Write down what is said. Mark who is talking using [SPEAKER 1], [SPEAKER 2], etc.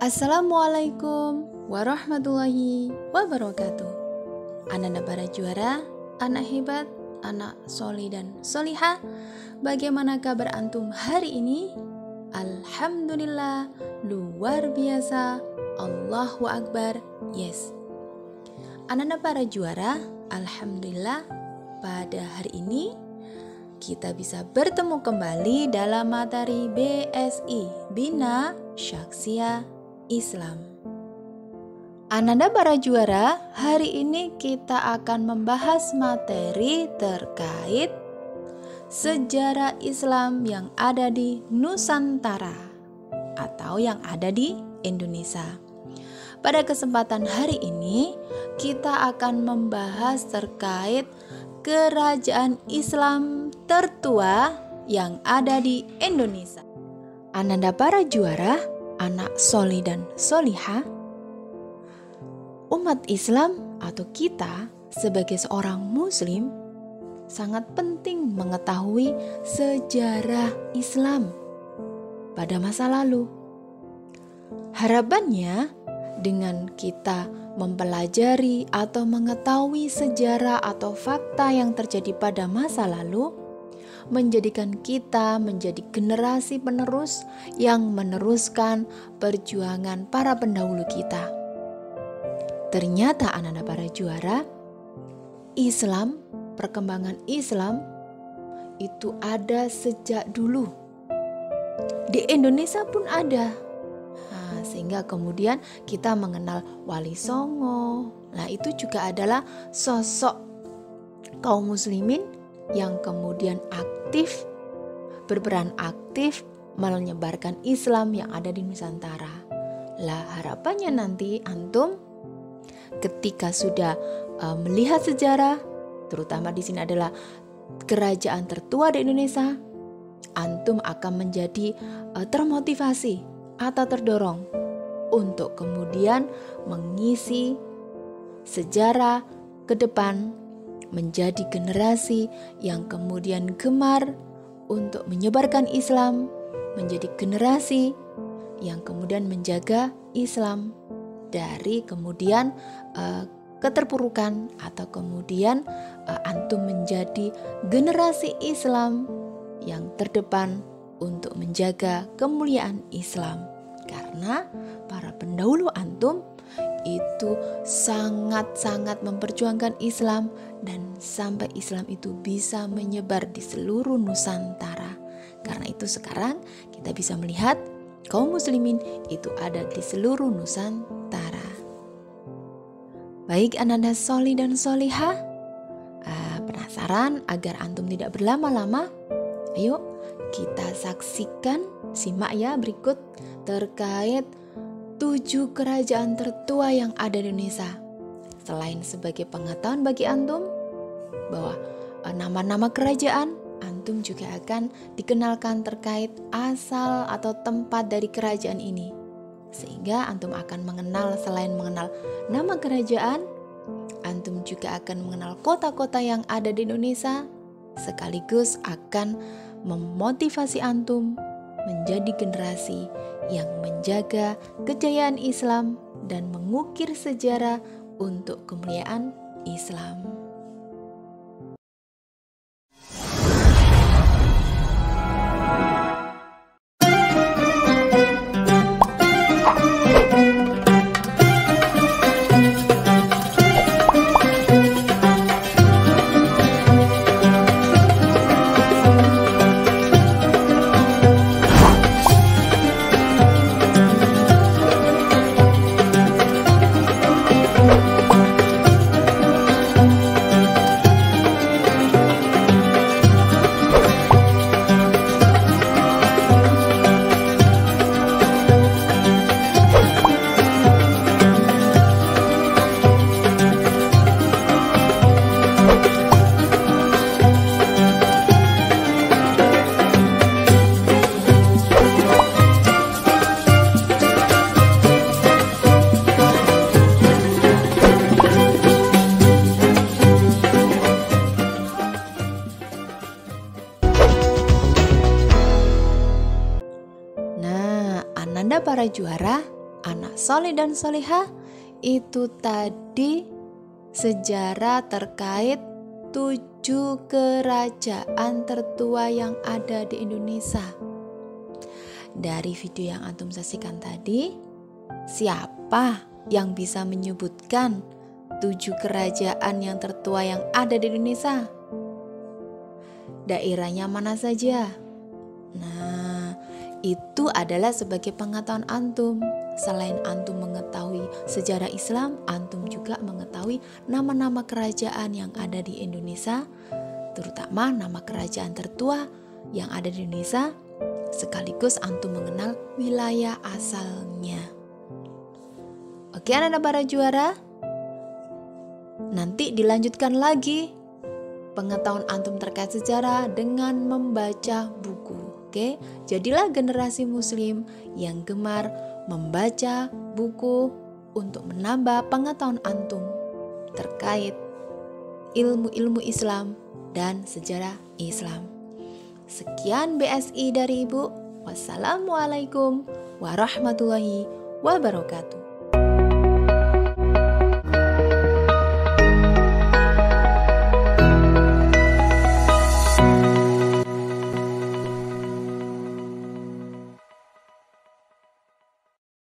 [SPEAKER 1] Assalamualaikum warahmatullahi wabarakatuh. Ananda para juara, anak hebat, anak solih dan solihah. Bagaimana kabar antum hari ini? Alhamdulillah, luar biasa. Allahu Akbar. Yes. Ananda para juara, alhamdulillah pada hari ini kita bisa bertemu kembali dalam materi BSI, Bina Syakhsiyah Islam. Ananda para juara, hari ini kita akan membahas materi terkait sejarah Islam yang ada di Nusantara atau yang ada di Indonesia. Pada kesempatan hari ini kita akan membahas terkait kerajaan Islam tertua yang ada di Indonesia. Ananda para juara, anak solih dan solihah, umat Islam atau kita sebagai seorang muslim sangat penting mengetahui sejarah Islam pada masa lalu. Harapannya dengan kita mempelajari atau mengetahui sejarah atau fakta yang terjadi pada masa lalu, menjadikan kita menjadi generasi penerus yang meneruskan perjuangan para pendahulu kita. Ternyata anak-anak para juara, Islam, perkembangan Islam itu ada sejak dulu. Di Indonesia pun ada. Sehingga kemudian kita mengenal Wali Songo. Nah, itu juga adalah sosok kaum muslimin yang kemudian berperan aktif menyebarkan Islam yang ada di Nusantara. Lah, harapannya nanti antum ketika sudah melihat sejarah, terutama di sini adalah kerajaan tertua di Indonesia, antum akan menjadi termotivasi atau terdorong untuk kemudian mengisi sejarah ke depan, menjadi generasi yang kemudian gemar untuk menyebarkan Islam, menjadi generasi yang kemudian menjaga Islam dari kemudian keterpurukan, atau kemudian antum menjadi generasi Islam yang terdepan untuk menjaga kemuliaan Islam. Karena para pendahulu antum itu sangat-sangat memperjuangkan Islam dan sampai Islam itu bisa menyebar di seluruh Nusantara. Karena itu sekarang kita bisa melihat kaum muslimin itu ada di seluruh Nusantara. Baik ananda solih dan solihah, penasaran agar antum tidak berlama-lama? Ayo kita saksikan, simak ya berikut terkait 7 kerajaan tertua yang ada di Indonesia. Selain sebagai pengetahuan bagi antum bahwa nama-nama kerajaan, antum juga akan dikenalkan terkait asal atau tempat dari kerajaan ini. Sehingga antum akan mengenal, selain mengenal nama kerajaan, antum juga akan mengenal kota-kota yang ada di Indonesia, sekaligus akan memotivasi antum menjadi generasi yang menjaga kejayaan Islam dan mengukir sejarah untuk kemuliaan Islam. Anda para juara, anak soleh dan solehah, itu tadi sejarah terkait 7 kerajaan tertua yang ada di Indonesia. Dari video yang antum saksikan tadi, siapa yang bisa menyebutkan 7 kerajaan yang tertua yang ada di Indonesia? Daerahnya mana saja? Nah, itu adalah sebagai pengetahuan antum. Selain antum mengetahui sejarah Islam, antum juga mengetahui nama-nama kerajaan yang ada di Indonesia, terutama nama kerajaan tertua yang ada di Indonesia, sekaligus antum mengenal wilayah asalnya. Oke, anak-anak para juara, nanti dilanjutkan lagi pengetahuan antum terkait sejarah dengan membaca buku. Oke, jadilah generasi muslim yang gemar membaca buku untuk menambah pengetahuan antum terkait ilmu-ilmu Islam dan sejarah Islam. Sekian BSI dari Ibu. Wassalamualaikum warahmatullahi wabarakatuh.